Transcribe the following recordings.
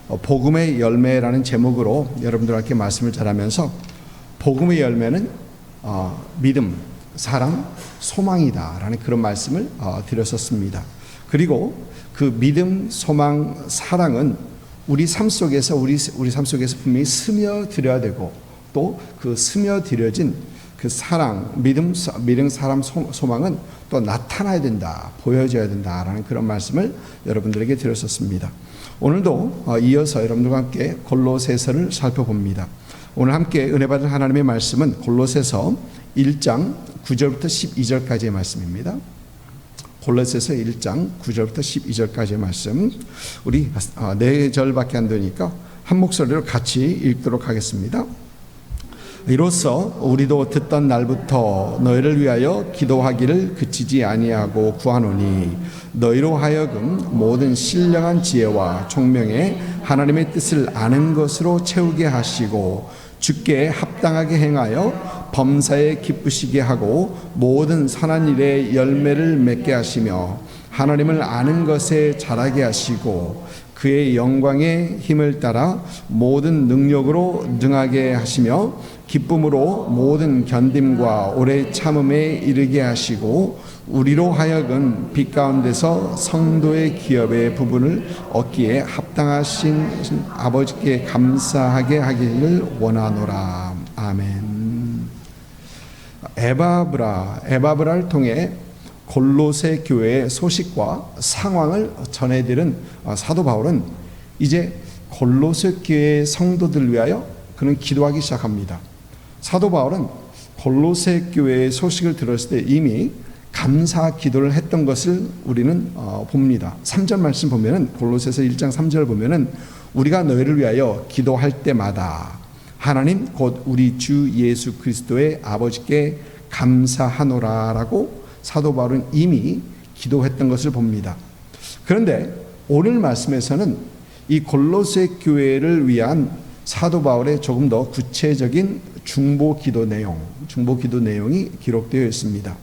복음의 열매라는 제목으로 여러분들과 함께 말씀을 전하면서 복음의 열매는 믿음, 사랑, 소망이다라는 그런 말씀을 드렸었습니다. 그리고 그 믿음, 소망, 사랑은 우리 삶 속에서 분명히 스며들어야 되고, 또 그 스며들어진 그 사랑, 믿음, 사랑, 소망은 또 나타나야 된다, 보여져야 된다라는 그런 말씀을 여러분들에게 드렸었습니다. 오늘도 이어서 여러분들과 함께 골로새서를 살펴봅니다. 오늘 함께 은혜 받은 하나님의 말씀은 골로새서 1장 9절부터 12절까지의 말씀입니다. 골로새서 1장 9절부터 12절까지의 말씀, 우리 4절밖에 안 되니까 한 목소리로 같이 읽도록 하겠습니다. 이로써 우리도 듣던 날부터 너희를 위하여 기도하기를 그치지 아니하고 구하노니, 너희로 하여금 모든 신령한 지혜와 총명에 하나님의 뜻을 아는 것으로 채우게 하시고, 주께 합당하게 행하여 범사에 기쁘시게 하고 모든 선한 일에 열매를 맺게 하시며, 하나님을 아는 것에 자라게 하시고 그의 영광의 힘을 따라 모든 능력으로 능하게 하시며, 기쁨으로 모든 견딤과 오래 참음에 이르게 하시고, 우리로 하여금 빛 가운데서 성도의 기업의 부분을 얻기에 합당하신 아버지께 감사하게 하기를 원하노라. 아멘. 에바브라를 통해 골로새 교회의 소식과 상황을 전해드린 사도 바울은 이제 골로새 교회의 성도들을 위하여 그는 기도하기 시작합니다. 사도 바울은 골로새 교회의 소식을 들었을 때 이미 감사 기도를 했던 것을 우리는 봅니다. 3절 말씀 보면은, 골로새서 1장 3절 보면은, 우리가 너희를 위하여 기도할 때마다 하나님 곧 우리 주 예수 그리스도의 아버지께 감사하노라라고 사도 바울은 이미 기도했던 것을 봅니다. 그런데 오늘 말씀에서는 이 골로새 교회를 위한 사도 바울의 조금 더 구체적인 중보 기도 내용이 기록되어 있습니다.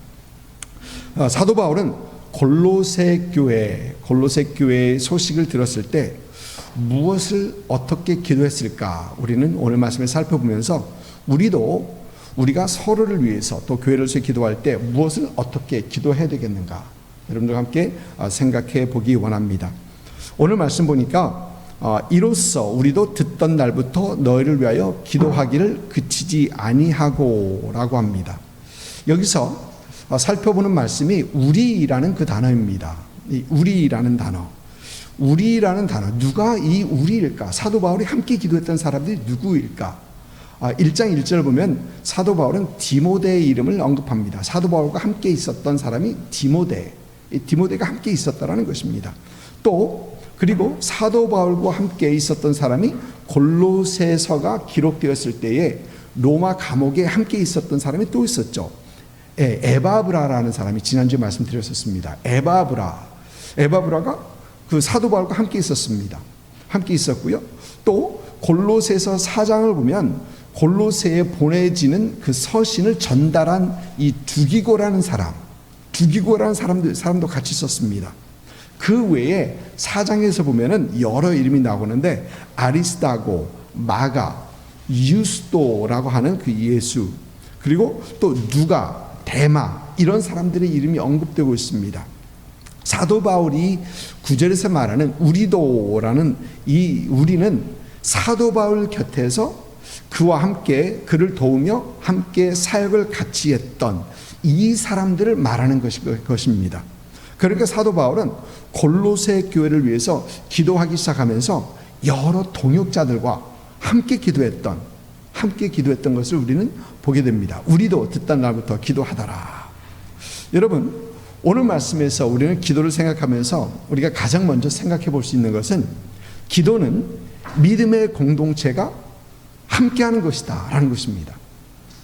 사도 바울은 골로새 교회의 소식을 들었을 때 무엇을 어떻게 기도했을까? 우리는 오늘 말씀을 살펴보면서 우리가 서로를 위해서 또 교회를 위해서 기도할 때 무엇을 어떻게 기도해야 되겠는가? 여러분들과 함께 생각해 보기 원합니다. 오늘 말씀 보니까 이로써 우리도 듣던 날부터 너희를 위하여 기도하기를 그치지 아니하고라고 합니다. 여기서 살펴보는 말씀이 우리라는 그 단어입니다. 이 우리라는 단어. 누가 이 우리일까? 사도 바울이 함께 기도했던 사람들이 누구일까? 1장 1절을 보면 사도 바울은 디모데의 이름을 언급합니다. 사도 바울과 함께 있었던 사람이 디모데가 함께 있었다라는 것입니다. 또 그리고 사도 바울과 함께 있었던 사람이 골로새서가 기록되었을 때에 로마 감옥에 함께 있었던 사람이 또 있었죠. 에바브라라는 사람이 지난주에 말씀드렸었습니다. 에바브라가 그 사도 바울과 함께 있었습니다. 함께 있었고요. 또 골로새서 4장을 보면 골로새에 보내지는 그 서신을 전달한 이 두기고라는 사람도 같이 있었습니다. 그 외에 4장에서 보면은 여러 이름이 나오는데 아리스다고, 마가, 유스도라고 하는 그 예수, 그리고 또 누가, 데마, 이런 사람들의 이름이 언급되고 있습니다. 사도 바울이 9절에서 말하는 우리도라는 이 우리는 사도 바울 곁에서 그와 함께 그를 도우며 함께 사역을 같이 했던 이 사람들을 말하는 것입니다. 그러니까 사도 바울은 골로새 교회를 위해서 기도하기 시작하면서 여러 동역자들과 함께 기도했던 것을 우리는 보게 됩니다. 우리도 듣던 날부터 기도하더라. 여러분, 오늘 말씀에서 우리는 기도를 생각하면서 우리가 가장 먼저 생각해 볼 수 있는 것은, 기도는 믿음의 공동체가 함께하는 것이다 라는 것입니다.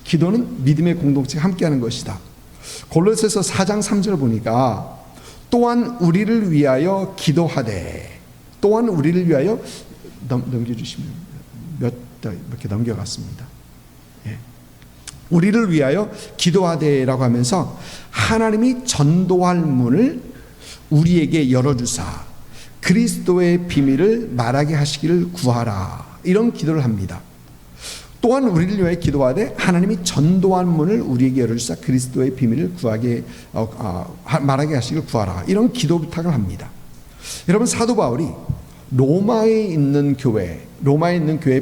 기도는 믿음의 공동체가 함께하는 것이다. 골로새서 4장 3절 보니까 또한 우리를 위하여 기도하되, 또한 우리를 위하여 넘겨주시면 몇 개 넘겨갔습니다. 우리를 위하여 기도하되라고 하면서 하나님이 전도할 문을 우리에게 열어주사 그리스도의 비밀을 말하게 하시기를 구하라. 이런 기도를 합니다. 또한 우리를 위해 기도하되 하나님이 전도한 문을 우리에게 열어주사 그리스도의 비밀을 말하게 하시기를 구하라. 이런 기도 부탁을 합니다. 여러분, 사도 바울이 로마에 있는 교회에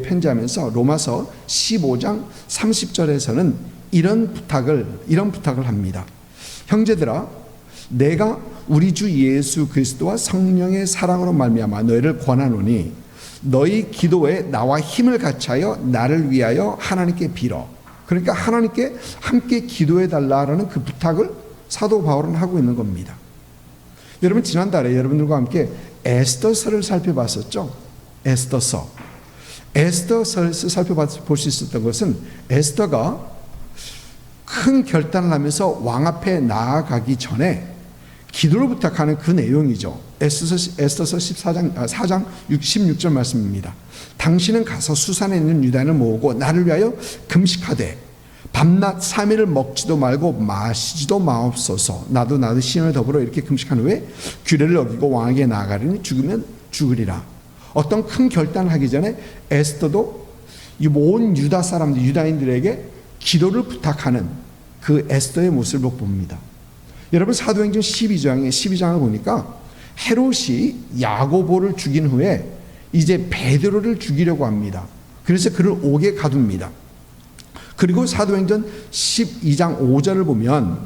편지하면서 로마서 15장 30절에서는 이런 부탁을 합니다. 형제들아, 내가 우리 주 예수 그리스도와 성령의 사랑으로 말미암아 너희를 권하노니 너희 기도에 나와 힘을 같이하여 나를 위하여 하나님께 빌어. 그러니까 하나님께 함께 기도해 달라라는 그 부탁을 사도 바울은 하고 있는 겁니다. 여러분, 지난달에 여러분들과 함께 에스더서를 살펴봤었죠. 에스더서에서 살펴볼 수 있었던 것은 에스더가 큰 결단을 하면서 왕 앞에 나아가기 전에 기도를 부탁하는 그 내용이죠. 에스더서 4장 16절 말씀입니다. 당신은 가서 수산에 있는 유다인을 모으고 나를 위하여 금식하되 밤낮 3일을 먹지도 말고 마시지도 마옵소서. 나도 신을 더불어 이렇게 금식한 후에 규례를 어기고 왕에게 나아가리니 죽으면 죽으리라. 어떤 큰 결단을 하기 전에 에스더도 이 온 유다 사람들, 유다인들에게 기도를 부탁하는 그 에스더의 모습을 봅니다. 여러분, 사도행전 12장을 보니까 헤롯이 야고보를 죽인 후에 이제 베드로를 죽이려고 합니다. 그래서 그를 옥에 가둡니다. 그리고 사도행전 12장 5절을 보면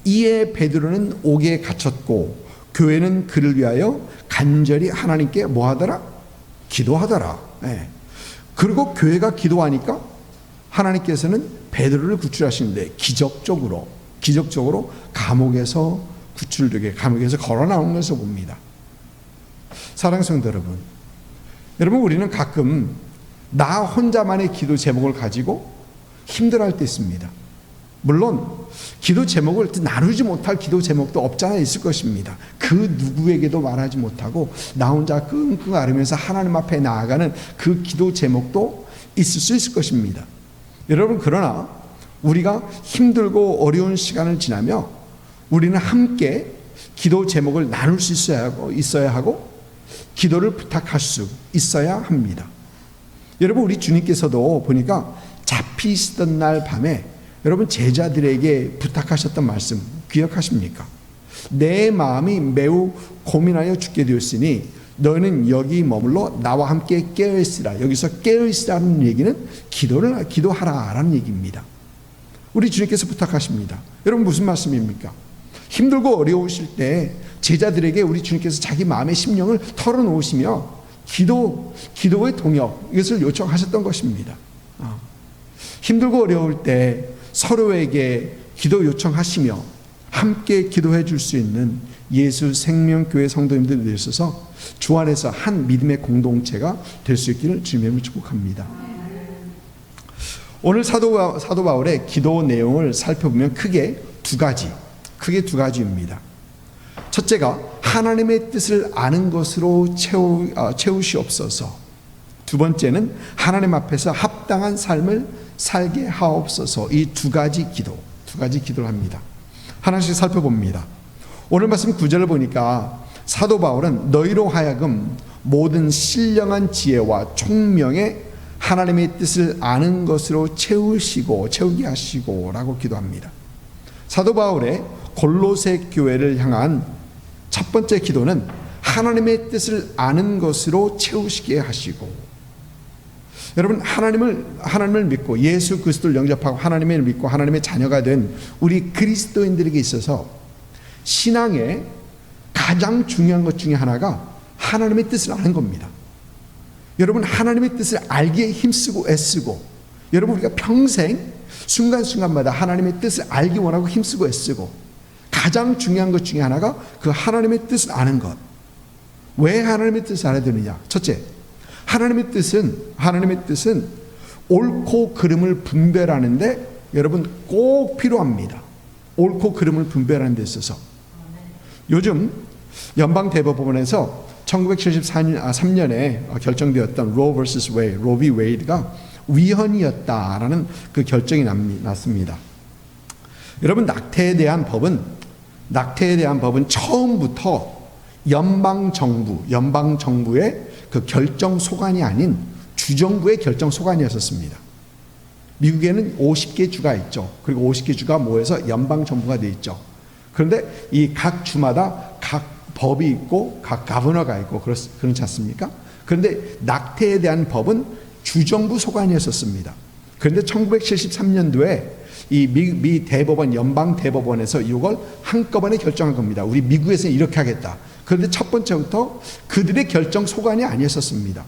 이에 베드로는 옥에 갇혔고 교회는 그를 위하여 간절히 하나님께 뭐하더라? 기도하더라. 네. 그리고 교회가 기도하니까 하나님께서는 베드로를 구출하시는데 기적적으로 감옥에서 구출되게, 감옥에서 걸어 나오는 것을 봅니다. 사랑하는 성도 여러분, 우리는 가끔 나 혼자만의 기도 제목을 가지고 힘들어할 때 있습니다. 물론 기도 제목을 나누지 못할 기도 제목도 없지 않아 있을 것입니다. 그 누구에게도 말하지 못하고 나 혼자 끙끙 앓으면서 하나님 앞에 나아가는 그 기도 제목도 있을 수 있을 것입니다. 여러분, 그러나 우리가 힘들고 어려운 시간을 지나며 우리는 함께 기도 제목을 나눌 수 있어야 하고 기도를 부탁할 수 있어야 합니다. 여러분, 우리 주님께서도 보니까 잡히시던 날 밤에 여러분 제자들에게 부탁하셨던 말씀 기억하십니까? 내 마음이 매우 고민하여 죽게 되었으니 너희는 여기 머물러 나와 함께 깨어있으라. 여기서 깨어있으라는 얘기는 기도하라라는 얘기입니다. 우리 주님께서 부탁하십니다. 여러분, 무슨 말씀입니까? 힘들고 어려우실 때 제자들에게 우리 주님께서 자기 마음의 심령을 털어놓으시며 기도의 동역, 이것을 요청하셨던 것입니다. 힘들고 어려울 때 서로에게 기도 요청하시며 함께 기도해 줄 수 있는 예수 생명교회 성도님들 되셔서 주 안에서 한 믿음의 공동체가 될 수 있기를 주님의 축복합니다. 오늘 사도 바울의 기도 내용을 살펴보면 크게 두 가지입니다. 첫째가 하나님의 뜻을 아는 것으로 채우시옵소서. 두 번째는 하나님 앞에서 합당한 삶을 살게 하옵소서. 이 두 가지 기도를 합니다. 하나씩 살펴봅니다. 오늘 말씀 9절을 보니까 사도 바울은 너희로 하여금 모든 신령한 지혜와 총명에 하나님의 뜻을 아는 것으로 채우게 하시고 라고 기도합니다. 사도 바울의 골로새 교회를 향한 첫 번째 기도는 하나님의 뜻을 아는 것으로 채우시게 하시고, 여러분, 하나님을 믿고 예수 그리스도를 영접하고 하나님을 믿고 하나님의 자녀가 된 우리 그리스도인들에게 있어서 신앙의 가장 중요한 것 중에 하나가 하나님의 뜻을 아는 겁니다. 여러분, 하나님의 뜻을 알기에 힘쓰고 애쓰고, 여러분, 우리가 평생 순간순간마다 하나님의 뜻을 알기 원하고 힘쓰고 애쓰고, 가장 중요한 것 중에 하나가 그 하나님의 뜻을 아는 것. 왜 하나님의 뜻을 알아야 되느냐? 첫째, 하나님의 뜻은 옳고 그름을 분별하는데 여러분 꼭 필요합니다. 옳고 그름을 분별하는 데 있어서 요즘 연방대법원에서 1973년에 결정되었던 로 vs 웨이드, 로비 웨이드가 위헌이었다라는 그 결정이 났습니다. 여러분, 낙태에 대한 법은 처음부터 연방 정부의 그 결정 소관이 아닌 주정부의 결정 소관이었었습니다. 미국에는 50개 주가 있죠. 그리고 50개 주가 모여서 연방 정부가 돼 있죠. 그런데 이 각 주마다 각 법이 있고 각 가버너가 있고 그렇지 않습니까? 그런데 낙태에 대한 법은 주정부 소관이었었습니다. 그런데 1973년도에 이 미 대법원, 연방 대법원에서 이걸 한꺼번에 결정한 겁니다. 우리 미국에서는 이렇게 하겠다. 그런데 첫 번째부터 그들의 결정 소관이 아니었었습니다.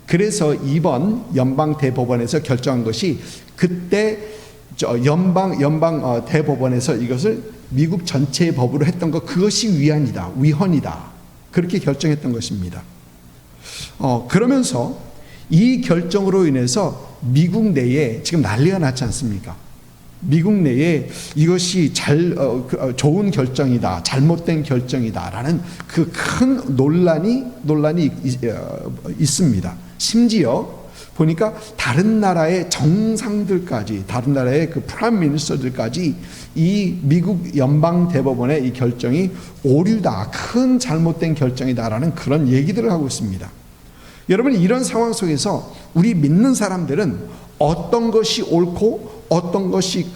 그래서 이번 연방 대법원에서 결정한 것이 그때 연방 대법원에서 이것을 미국 전체의 법으로 했던 것, 그것이 위헌이다. 그렇게 결정했던 것입니다. 그러면서 이 결정으로 인해서 미국 내에 지금 난리가 났지 않습니까? 미국 내에 이것이 좋은 결정이다, 잘못된 결정이다라는 그 큰 논란이 있습니다. 심지어 보니까 다른 나라의 정상들까지, 다른 나라의 그 프라임 미니스터들까지 이 미국 연방 대법원의 이 결정이 오류다, 큰 잘못된 결정이다라는 그런 얘기들을 하고 있습니다. 여러분, 이런 상황 속에서 우리 믿는 사람들은 어떤 것이 옳고 어떤 것이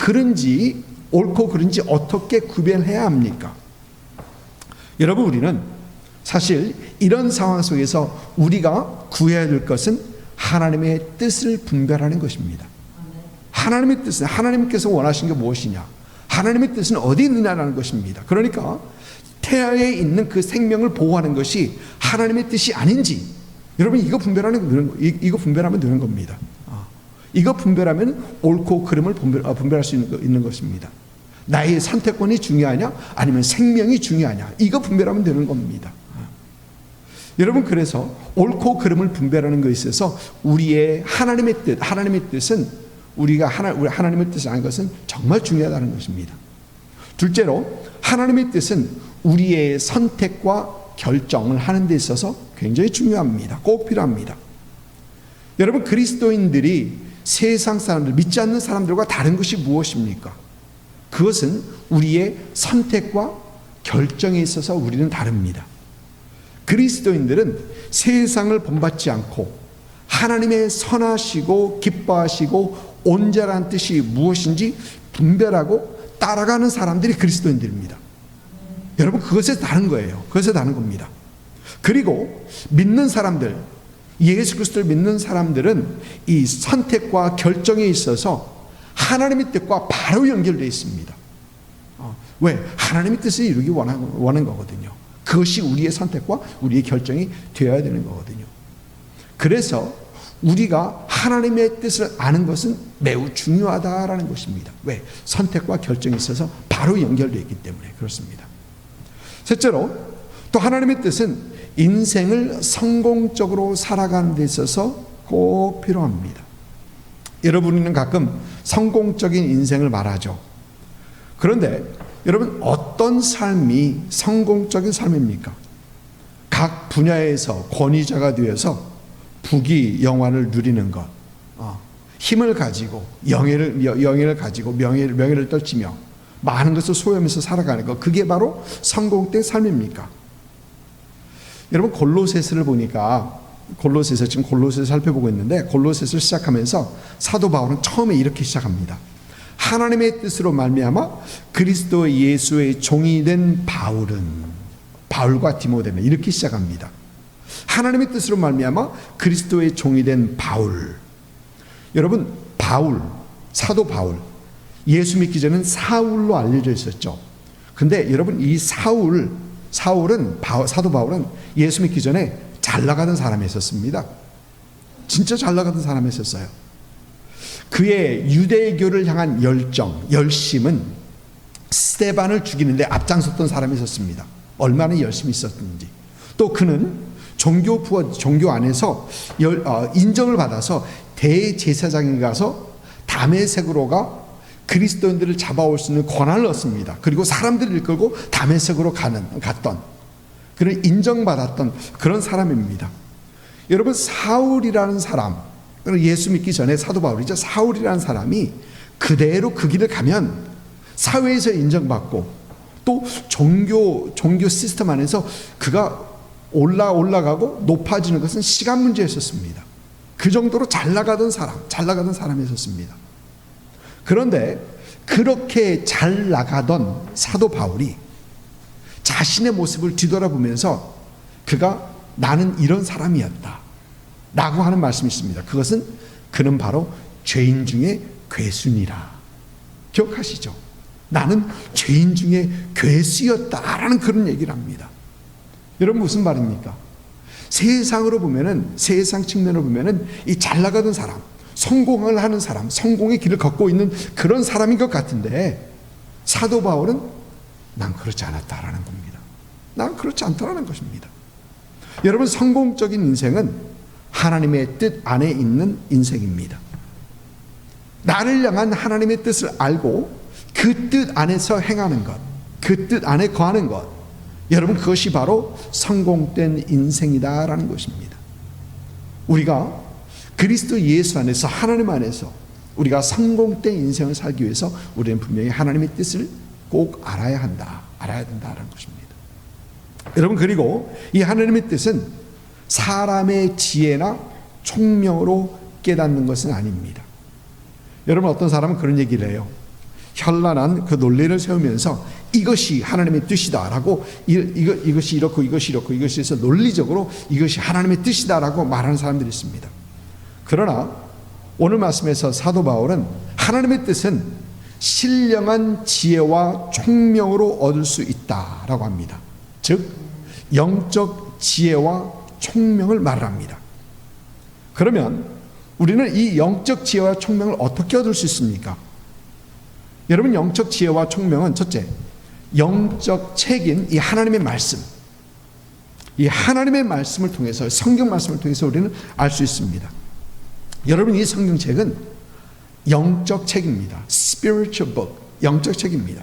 옳고 그른지 어떻게 구별해야 합니까? 여러분, 우리는 사실 이런 상황 속에서 우리가 구해야 될 것은 하나님의 뜻을 분별하는 것입니다. 하나님의 뜻은, 하나님께서 원하신 게 무엇이냐, 하나님의 뜻은 어디 있느냐라는 것입니다. 그러니까 태아에 있는 그 생명을 보호하는 것이 하나님의 뜻이 아닌지, 여러분, 이거 분별하면 되는 겁니다. 이거 분별하면 옳고 그름을 분별할 수 있는 것입니다. 나의 선택권이 중요하냐, 아니면 생명이 중요하냐, 이거 분별하면 되는 겁니다. 여러분, 그래서 옳고 그름을 분별하는 것에 있어서 우리의 하나님의 뜻은 우리가 하나님의 뜻을 아는 것은 정말 중요하다는 것입니다. 둘째로, 하나님의 뜻은 우리의 선택과 결정을 하는 데 있어서 굉장히 중요합니다. 꼭 필요합니다. 여러분, 그리스도인들이 세상 사람들, 믿지 않는 사람들과 다른 것이 무엇입니까? 그것은 우리의 선택과 결정에 있어서 우리는 다릅니다. 그리스도인들은 세상을 본받지 않고 하나님의 선하시고 기뻐하시고 온전한 뜻이 무엇인지 분별하고 따라가는 사람들이 그리스도인들입니다. 여러분, 그것에서 다른 거예요. 그것에서 다른 겁니다. 그리고 믿는 사람들, 예수 그리스도를 믿는 사람들은 이 선택과 결정에 있어서 하나님의 뜻과 바로 연결되어 있습니다. 왜? 하나님의 뜻을 이루기 원하는 거거든요. 그것이 우리의 선택과 우리의 결정이 되어야 되는 거거든요. 그래서 우리가 하나님의 뜻을 아는 것은 매우 중요하다라는 것입니다. 왜? 선택과 결정에 있어서 바로 연결되어 있기 때문에 그렇습니다. 셋째로, 또 하나님의 뜻은 인생을 성공적으로 살아가는 데 있어서 꼭 필요합니다. 여러분은 가끔 성공적인 인생을 말하죠. 그런데 여러분, 어떤 삶이 성공적인 삶입니까? 각 분야에서 권위자가 되어서 부귀영화를 누리는 것, 힘을 가지고 영예를 가지고 명예를 떨치며 많은 것을 소유하면서 살아가는 것, 그게 바로 성공된 삶입니까? 여러분, 골로새서를 보니까 지금 골로새서 살펴보고 있는데, 골로새서를 시작하면서 사도 바울은 처음에 이렇게 시작합니다. 하나님의 뜻으로 말미암아 그리스도 예수의 종이 된 바울과 디모데는, 이렇게 시작합니다. 하나님의 뜻으로 말미암아 그리스도의 종이 된 바울. 여러분, 사도 바울, 예수 믿기 전에는 사울로 알려져 있었죠. 근데 여러분, 이 사도 바울은 예수 믿기 전에 잘 나가던 사람이었습니다. 진짜 잘 나가던 사람이었어요. 그의 유대교를 향한 열심은 스데반을 죽이는데 앞장섰던 사람이 있었습니다. 얼마나 열심히 있었는지. 또 그는 종교 안에서 인정을 받아서 대제사장에 가서 다메섹으로가 그리스도인들을 잡아올 수 있는 권한을 얻습니다. 그리고 사람들을 이끌고 다메섹으로 갔던, 그런 인정받았던 그런 사람입니다. 여러분, 사울이라는 사람, 예수 믿기 전에 사도 바울이죠. 사울이라는 사람이 그대로 그 길을 가면 사회에서 인정받고 또 종교 시스템 안에서 그가 올라가고 높아지는 것은 시간 문제였었습니다. 그 정도로 잘 나가던 사람이었습니다. 그런데 그렇게 잘 나가던 사도 바울이 자신의 모습을 뒤돌아보면서 그가 나는 이런 사람이었다 라고 하는 말씀이 있습니다. 그것은 그는 바로 죄인 중에 괴순이라. 기억하시죠? 나는 죄인 중에 괴수였다라는 그런 얘기를 합니다. 여러분 무슨 말입니까? 세상으로 보면은, 세상 측면으로 보면은 이 잘 나가던 사람, 성공을 하는 사람, 성공의 길을 걷고 있는 그런 사람인 것 같은데 사도 바울은 난 그렇지 않았다라는 겁니다. 난 그렇지 않다라는 것입니다. 여러분 성공적인 인생은 하나님의 뜻 안에 있는 인생입니다. 나를 향한 하나님의 뜻을 알고 그 뜻 안에서 행하는 것, 그 뜻 안에 거하는 것, 여러분 그것이 바로 성공된 인생이다라는 것입니다. 우리가 그리스도 예수 안에서, 하나님 안에서 우리가 성공된 인생을 살기 위해서 우리는 분명히 하나님의 뜻을 꼭 알아야 된다라는 것입니다. 여러분 그리고 이 하나님의 뜻은 사람의 지혜나 총명으로 깨닫는 것은 아닙니다. 여러분 어떤 사람은 그런 얘기를 해요. 현란한 그 논리를 세우면서 이것이 하나님의 뜻이다라고, 이것이 이렇고 이것이 이렇고 이것이 해서 논리적으로 이것이 하나님의 뜻이다라고 말하는 사람들이 있습니다. 그러나 오늘 말씀에서 사도 바울은 하나님의 뜻은 신령한 지혜와 총명으로 얻을 수 있다라고 합니다. 즉 영적 지혜와 총명을 말합니다. 그러면 우리는 이 영적 지혜와 총명을 어떻게 얻을 수 있습니까? 여러분 영적 지혜와 총명은 첫째, 영적 책인 이 하나님의 말씀, 이 하나님의 말씀을 통해서, 성경 말씀을 통해서 우리는 알 수 있습니다. 여러분 이 성경책은 영적 책입니다. Spiritual book, 영적 책입니다.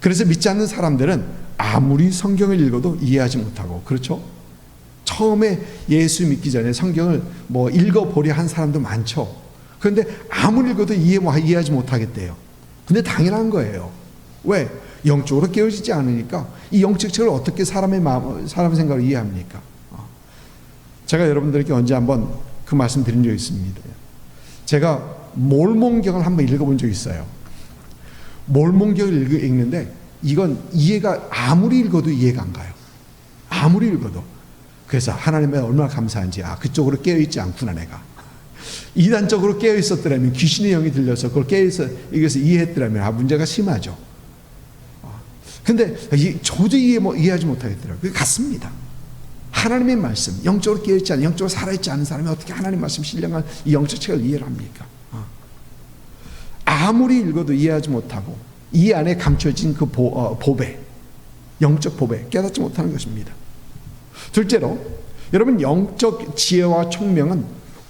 그래서 믿지 않는 사람들은 아무리 성경을 읽어도 이해하지 못하고, 그렇죠? 처음에 예수 믿기 전에 성경을 읽어보려 한 사람도 많죠. 그런데 아무리 읽어도 이해하지 못하겠대요. 근데 당연한 거예요. 왜? 영적으로 깨어지지 않으니까. 이 영적 책을 어떻게 사람의 생각을 이해합니까? 제가 여러분들에게 언제 한번 그 말씀 드린 적이 있습니다. 제가 몰몬경을 한번 읽어본 적이 있어요. 몰몬경을 읽는데 이건 이해가, 아무리 읽어도 이해가 안 가요. 아무리 읽어도. 그래서 하나님에 얼마나 감사한지, 그쪽으로 깨어있지 않구나 내가. 이단적으로 깨어있었더라면, 귀신의 영이 들려서 그걸 이것을 이해했더라면 문제가 심하죠. 근데 도저히 이해하지 못하겠더라고요. 그게 같습니다. 하나님의 말씀, 영적으로 깨어있지 않은, 영적으로 살아있지 않은 사람이 어떻게 하나님의 말씀, 신령한 이 영적 책을 이해를 합니까? 아무리 읽어도 이해하지 못하고 이 안에 감춰진 그 보배, 영적 보배 깨닫지 못하는 것입니다. 둘째로, 여러분 영적 지혜와 총명은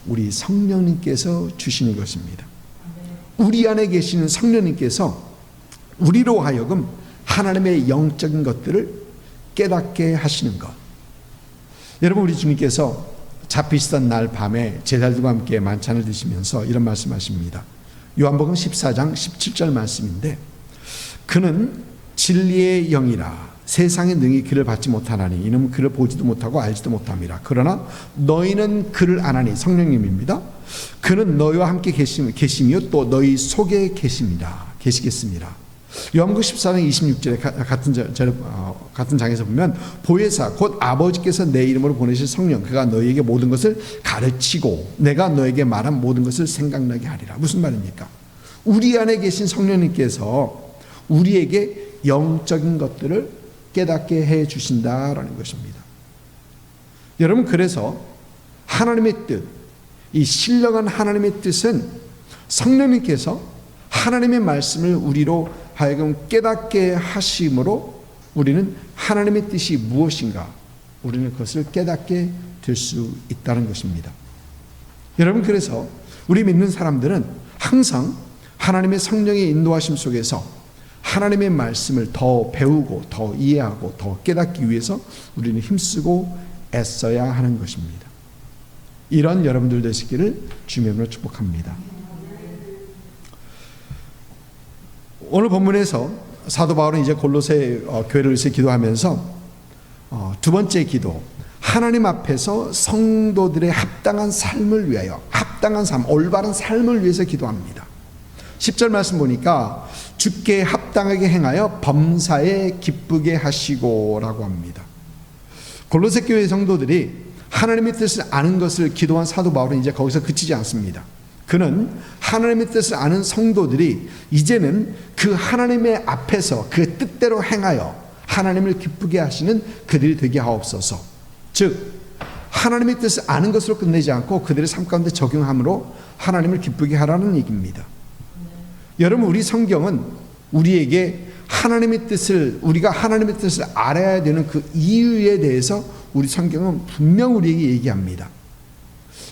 우리 성령님께서 주시는 것입니다. 우리 안에 계시는 성령님께서 우리로 하여금 하나님의 영적인 것들을 깨닫게 하시는 것. 여러분 우리 주님께서 잡히시던 날 밤에 제자들과 함께 만찬을 드시면서 이런 말씀하십니다. 요한복음 14장 17절 말씀인데, 그는 진리의 영이라 세상의 능히 그를 받지 못하나니 이는 그를 보지도 못하고 알지도 못함이라. 그러나 너희는 그를 아나니, 성령님입니다. 그는 너희와 함께 계시며 또 너희 속에 계시겠습니다. 요한복음 14장 26절에 같은 장에서 보면, 보혜사 곧 아버지께서 내 이름으로 보내실 성령, 그가 너희에게 모든 것을 가르치고 내가 너에게 말한 모든 것을 생각나게 하리라. 무슨 말입니까? 우리 안에 계신 성령님께서 우리에게 영적인 것들을 깨닫게 해 주신다라는 것입니다. 여러분 그래서 하나님의 뜻, 이 신령한 하나님의 뜻은 성령님께서 하나님의 말씀을 우리로 하여금 깨닫게 하심으로 우리는 하나님의 뜻이 무엇인가, 우리는 그것을 깨닫게 될 수 있다는 것입니다. 여러분 그래서 우리 믿는 사람들은 항상 하나님의 성령의 인도하심 속에서 하나님의 말씀을 더 배우고 더 이해하고 더 깨닫기 위해서 우리는 힘쓰고 애써야 하는 것입니다. 이런 여러분들 되시기를 주님으로 축복합니다. 오늘 본문에서 사도 바울은 이제 골로새 교회를 위해서 기도하면서 두 번째 기도, 하나님 앞에서 성도들의 합당한 삶을 위하여, 합당한 삶, 올바른 삶을 위해서 기도합니다. 10절 말씀 보니까 주께 합당하게 행하여 범사에 기쁘게 하시고 라고 합니다. 골로새 교회 성도들이 하나님의 뜻을 아는 것을 기도한 사도 바울은 이제 거기서 그치지 않습니다. 그는 하나님의 뜻을 아는 성도들이 이제는 그 하나님의 앞에서 그 뜻대로 행하여 하나님을 기쁘게 하시는 그들이 되게 하옵소서. 즉 하나님의 뜻을 아는 것으로 끝내지 않고 그들의 삶 가운데 적용함으로 하나님을 기쁘게 하라는 얘기입니다. 여러분, 우리 성경은 우리에게 우리가 하나님의 뜻을 알아야 되는 그 이유에 대해서 우리 성경은 분명 우리에게 얘기합니다.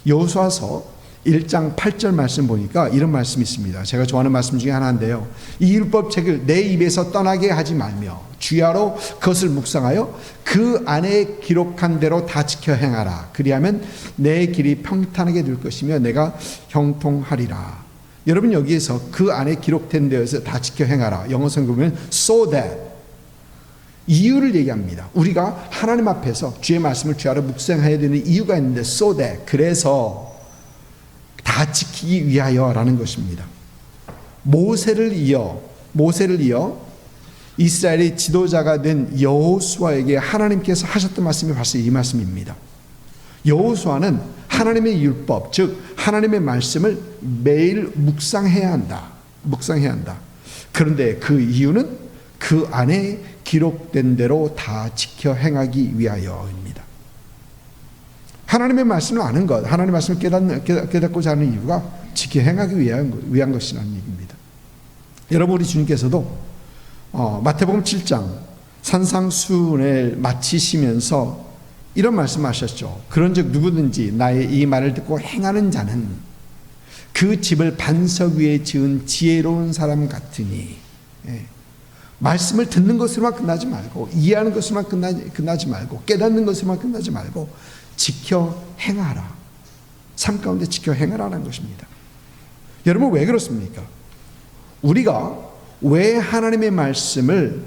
여호수아서 1장 8절 말씀 보니까 이런 말씀이 있습니다. 제가 좋아하는 말씀 중에 하나인데요. 이 율법책을 내 입에서 떠나게 하지 말며 주야로 그것을 묵상하여 그 안에 기록한 대로 다 지켜 행하라. 그리하면 내 길이 평탄하게 될 것이며 내가 형통하리라. 여러분, 여기에서 그 안에 기록된 데에서 다 지켜 행하라. 영어 성경 보면 so that, 이유를 얘기합니다. 우리가 하나님 앞에서 주의 말씀을 주야로 묵상해야 되는 이유가 있는데 so that, 그래서 다 지키기 위하여라는 것입니다. 모세를 이어 이스라엘의 지도자가 된 여호수아에게 하나님께서 하셨던 말씀이 바로 이 말씀입니다. 여호수아는 하나님의 율법, 즉 하나님의 말씀을 매일 묵상해야 한다. 그런데 그 이유는 그 안에 기록된 대로 다 지켜 행하기 위하여입니다. 하나님의 말씀을 아는 것, 하나님의 말씀을 깨닫고자 하는 이유가 지켜 행하기 위한 것이라는 얘기입니다. 여러분, 우리 주님께서도 마태복음 7장 산상수훈을 마치시면서 이런 말씀하셨죠. 그런즉 누구든지 나의 이 말을 듣고 행하는 자는 그 집을 반석 위에 지은 지혜로운 사람 같으니, 말씀을 듣는 것으로만 끝나지 말고, 이해하는 것으로만 끝나지 말고, 깨닫는 것으로만 끝나지 말고 지켜 행하라. 삶 가운데 지켜 행하라는 것입니다. 여러분, 왜 그렇습니까? 우리가 왜 하나님의 말씀을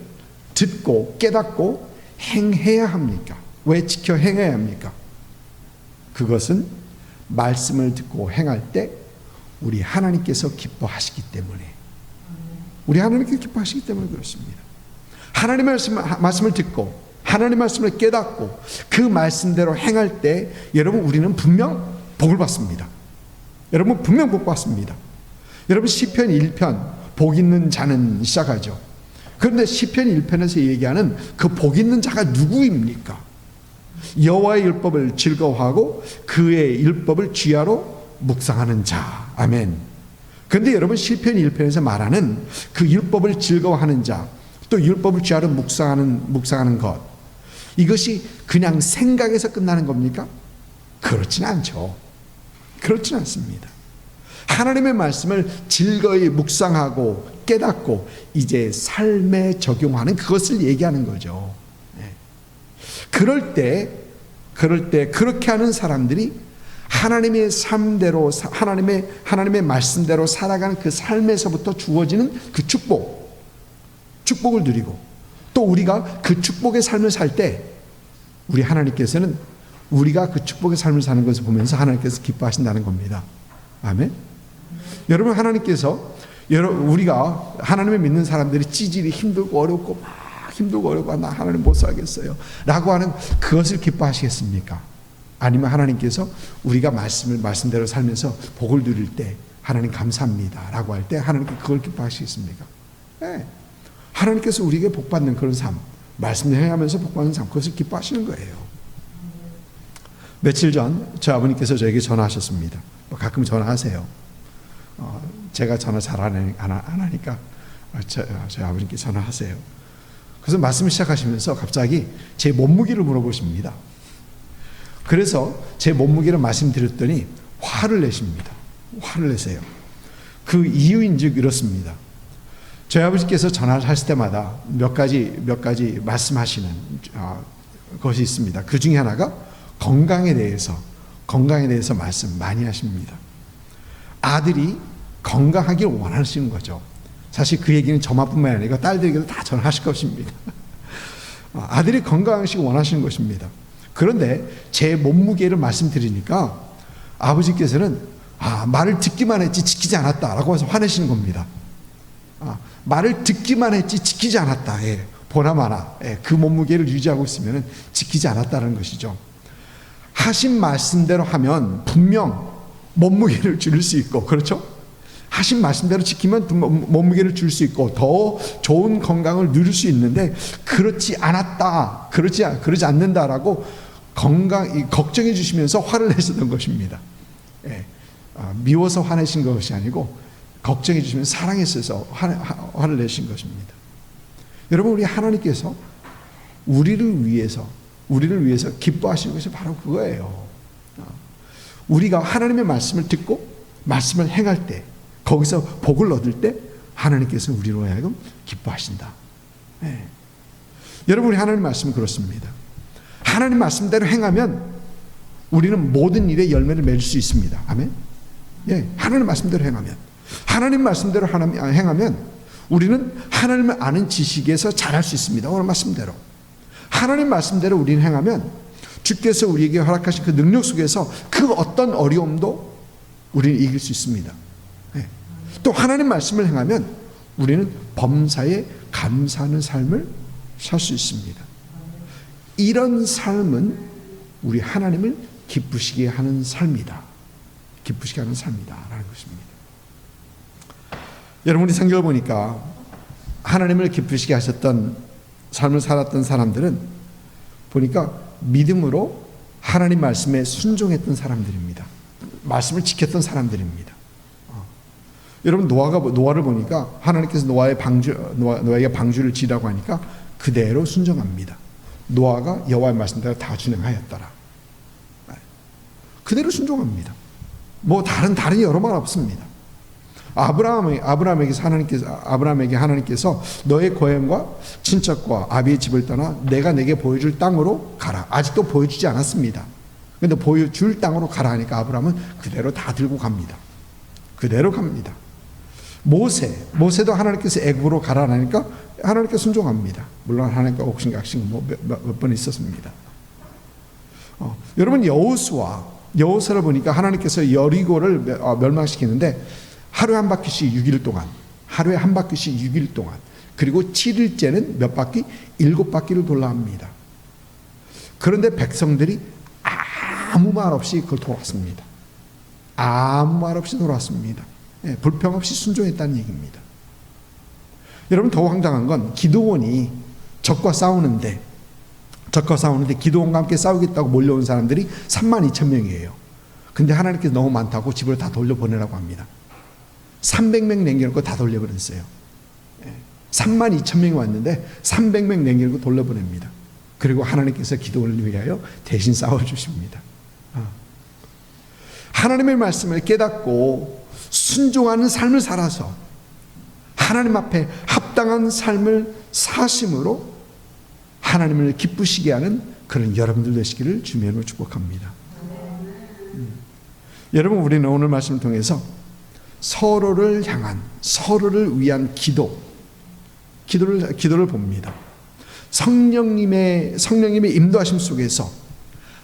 듣고 깨닫고 행해야 합니까? 왜 지켜 행해야 합니까? 그것은 말씀을 듣고 행할 때 우리 하나님께서 기뻐하시기 때문에, 우리 하나님께서 기뻐하시기 때문에 그렇습니다. 하나님의 말씀을 듣고 하나님의 말씀을 깨닫고 그 말씀대로 행할 때 여러분, 우리는 분명 복을 받습니다. 여러분, 분명 복 받습니다. 여러분, 시편 1편 복 있는 자는 시작하죠. 그런데 시편 1편에서 얘기하는 그 복 있는 자가 누구입니까? 여호와의 율법을 즐거워하고 그의 율법을 주야로 묵상하는 자. 아멘. 그런데 여러분, 시편 1편에서 말하는 그 율법을 즐거워하는 자, 또 율법을 주야로 묵상하는 것, 이것이 그냥 생각에서 끝나는 겁니까? 그렇진 않죠. 그렇진 않습니다. 하나님의 말씀을 즐거이 묵상하고 깨닫고 이제 삶에 적용하는 그것을 얘기하는 거죠. 그럴 때 그렇게 하는 사람들이 하나님의 삶대로, 하나님의 말씀대로 살아가는 그 삶에서부터 주어지는 그 축복을 누리고, 또 우리가 그 축복의 삶을 살 때 우리 하나님께서는 우리가 그 축복의 삶을 사는 것을 보면서 하나님께서 기뻐하신다는 겁니다. 아멘. 여러분, 하나님께서 우리가 하나님을 믿는 사람들이 찌질이 힘들고 어렵고 나 하나님 못 살겠어요 라고 하는 그것을 기뻐하시겠습니까? 아니면 하나님께서 우리가 말씀대로 살면서 복을 누릴 때 하나님 감사합니다 라고 할 때 하나님께 그걸 기뻐하시겠습니까? 네. 하나님께서 우리에게 복받는 그런 삶, 말씀대로 행하면서 복받는 삶, 그것을 기뻐하시는 거예요. 며칠 전 저희 아버님께서 저에게 전화하셨습니다. 가끔 전화하세요. 제가 전화 잘 안 하니까 저희 아버님께 전화하세요. 그래서 말씀을 시작하시면서 갑자기 제 몸무게를 물어보십니다. 그래서 제 몸무게를 말씀드렸더니 화를 내십니다. 화를 내세요. 그 이유인즉 이렇습니다. 저희 아버지께서 전화를 하실 때마다 몇 가지 말씀하시는 것이 있습니다. 그 중에 하나가 건강에 대해서 말씀 많이 하십니다. 아들이 건강하길 원하시는 거죠. 사실 그 얘기는 저만뿐만 아니라 딸들에게도 다 전하실 것입니다. 아들이 건강하시고 원하시는 것입니다. 그런데 제 몸무게를 말씀드리니까 아버지께서는 말을 듣기만 했지 지키지 않았다라고 해서 화내시는 겁니다. 말을 듣기만 했지 지키지 않았다. 보나마나 그 몸무게를 유지하고 있으면 지키지 않았다는 것이죠. 하신 말씀대로 하면 분명 몸무게를 줄일 수 있고, 그렇죠? 하신 말씀대로 지키면 몸무게를 줄 수 있고 더 좋은 건강을 누릴 수 있는데, 그렇지 않았다, 그러지 않는다라고 걱정해 주시면서 화를 내셨던 것입니다. 미워서 화내신 것이 아니고 걱정해 주시면서 사랑했어서 화를 내신 것입니다. 여러분, 우리 하나님께서 우리를 위해서 기뻐하시는 것이 바로 그거예요. 우리가 하나님의 말씀을 듣고 말씀을 행할 때, 거기서 복을 얻을 때 하나님께서 우리로 하여금 기뻐하신다. 여러분, 우리 하나님 말씀은 그렇습니다. 하나님 말씀대로 행하면 우리는 모든 일에 열매를 맺을 수 있습니다. 아멘. 하나님 말씀대로 행하면, 하나님 말씀대로 행하면 우리는 하나님을 아는 지식에서 자랄 수 있습니다. 오늘 말씀대로 하나님 말씀대로 우리는 행하면 주께서 우리에게 허락하신 그 능력 속에서 그 어떤 어려움도 우리는 이길 수 있습니다. 또 하나님 말씀을 행하면 우리는 범사에 감사하는 삶을 살 수 있습니다. 이런 삶은 우리 하나님을 기쁘시게 하는 삶이다. 기쁘시게 하는 삶이다라는 것입니다. 여러분, 우리 성경을 보니까 하나님을 기쁘시게 하셨던 삶을 살았던 사람들은 보니까 믿음으로 하나님 말씀에 순종했던 사람들입니다. 말씀을 지켰던 사람들입니다. 여러분, 노아를 보니까 하나님께서 노아에게 방주를 지으라고 하니까 그대로 순종합니다. 노아가 여호와의 말씀대로 다 준행하였더라. 그대로 순종합니다. 뭐 다른 여러 말 없습니다. 아브라함에게 하나님께서 너의 고향과 친척과 아비의 집을 떠나 내가 내게 보여줄 땅으로 가라. 아직도 보여주지 않았습니다. 그런데 보여줄 땅으로 가라 하니까 아브라함은 그대로 다 들고 갑니다. 그대로 갑니다. 모세도 하나님께서 애굽으로 가라 하니까 하나님께 순종합니다. 물론 하나님과 옥신각신 몇 번 있었습니다. 여러분, 여호수아를 보니까 하나님께서 여리고를 멸망시키는데 하루에 한 바퀴씩 6일 동안, 그리고 7일째는 몇 바퀴? 7바퀴를 돌라 합니다. 그런데 백성들이 아무 말 없이 그걸 돌았습니다. 아무 말 없이 돌았습니다. 불평 없이 순종했다는 얘기입니다. 여러분, 더 황당한 건 기드온이 적과 싸우는데 기드온과 함께 싸우겠다고 몰려온 사람들이 32,000명이에요. 근데 하나님께서 너무 많다고 집으로 다 돌려보내라고 합니다. 300명 남겨놓고 다 돌려보냈어요. 32,000명이 왔는데 300명 남겨놓고 돌려보냅니다. 그리고 하나님께서 기드온을 위하여 대신 싸워주십니다. 하나님의 말씀을 깨닫고 순종하는 삶을 살아서 하나님 앞에 합당한 삶을 사심으로 하나님을 기쁘시게 하는 그런 여러분들 되시기를 주님으로 축복합니다. 여러분, 우리는 오늘 말씀을 통해서 서로를 위한 기도를 봅니다. 성령님의 인도하심 속에서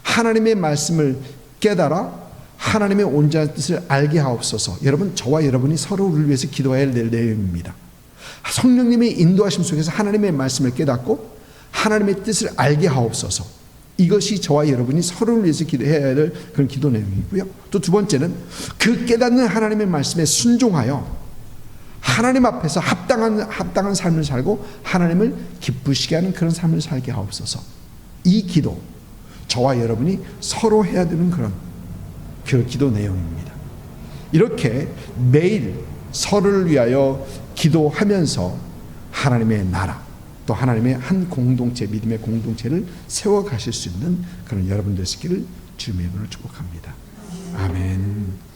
하나님의 말씀을 깨달아 하나님의 온전한 뜻을 알게 하옵소서. 여러분, 저와 여러분이 서로를 위해서 기도해야 될 내용입니다. 성령님의 인도하심 속에서 하나님의 말씀을 깨닫고 하나님의 뜻을 알게 하옵소서. 이것이 저와 여러분이 서로를 위해서 기도해야 할 그런 기도 내용이고요. 또 두 번째는 그 깨닫는 하나님의 말씀에 순종하여 하나님 앞에서 합당한 삶을 살고 하나님을 기쁘시게 하는 그런 삶을 살게 하옵소서. 이 기도, 저와 여러분이 서로 해야 되는 그런 그 기도 내용입니다. 이렇게 매일 서로를 위하여 기도하면서 하나님의 나라, 또 하나님의 한 공동체, 믿음의 공동체를 세워가실 수 있는 그런 여러분 되시기를 주님의 이름으로 축복합니다. 아멘.